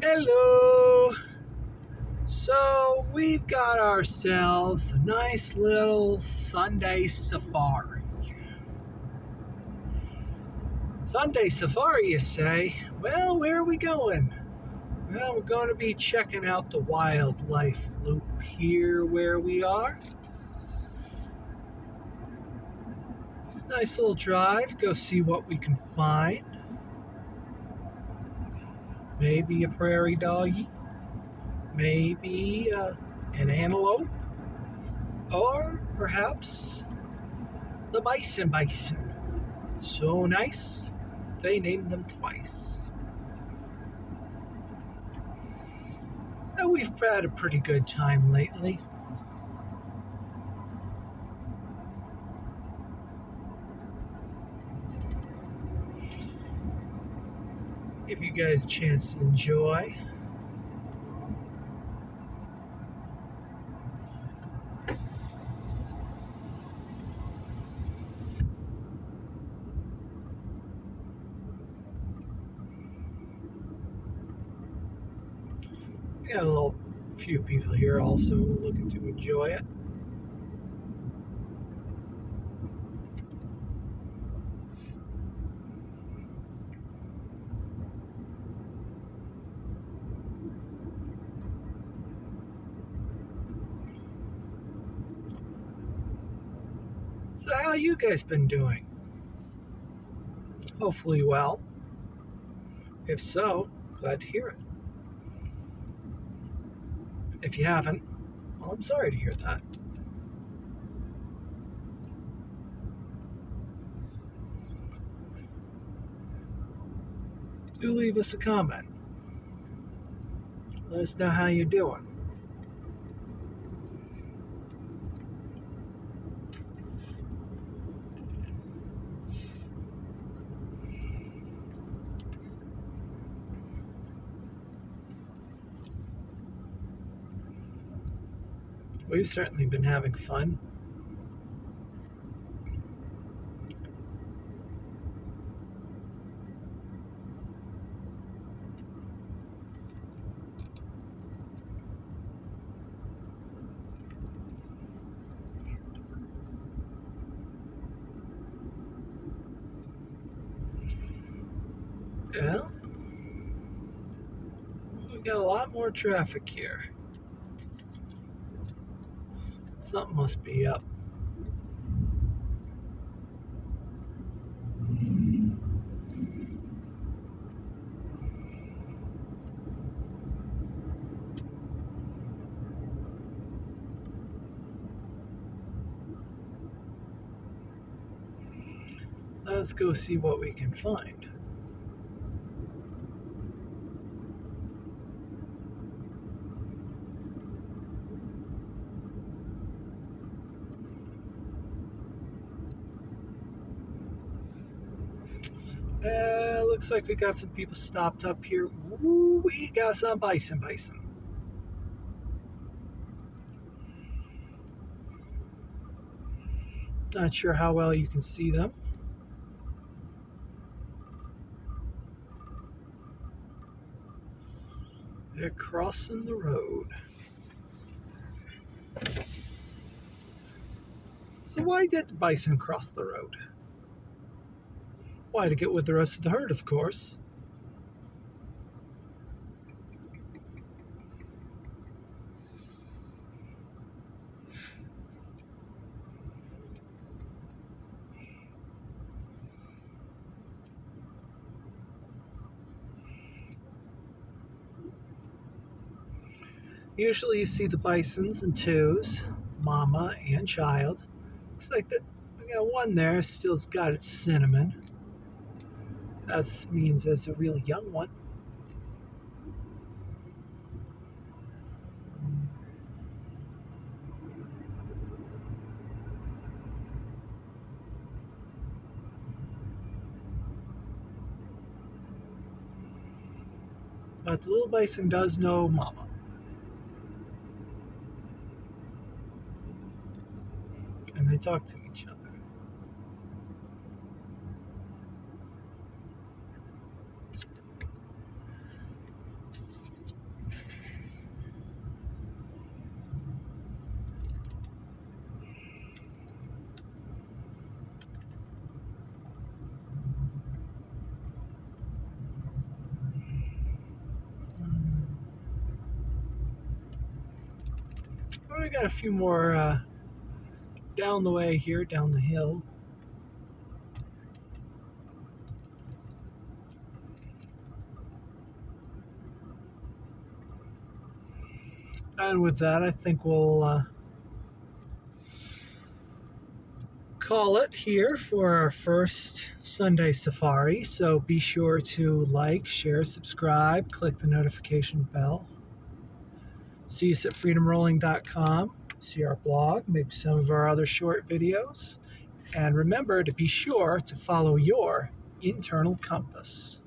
Hello. So we've got ourselves a nice little Sunday safari. Sunday safari, you say? Well, where are we going? Well, we're going to be checking out the wildlife loop here where we are. It's a nice little drive. Go see what we can find. Maybe a prairie doggy. Maybe an antelope. Or perhaps the bison. So nice, they named them twice. And we've had a pretty good time lately. Give you guys a chance to enjoy. We got a few people here also looking to enjoy it. So how you guys been doing? Hopefully well. If so, glad to hear it. If you haven't, well, I'm sorry to hear that. Do leave us a comment. Let us know how you're doing. We've certainly been having fun. Well, we got a lot more traffic here. Something must be up. Let's go see what we can find. Looks like we got some people stopped up here. Ooh, we got some bison. Not sure how well you can see them. They're crossing the road. So why did the bison cross the road? Why, to get with the rest of the herd, of course. Usually you see the bisons in twos, mama and child. Looks like that we got one there, still's got its cinnamon. That means it's a really young one. But the little bison does know mama. And they talk to each other. we got a few more down the way here, down the hill. And with that, I think we'll call it here for our first Sunday safari. So be sure to like, share, subscribe, click the notification bell. See us at freedomrolling.com. See our blog, maybe some of our other short videos. And remember to be sure to follow your internal compass.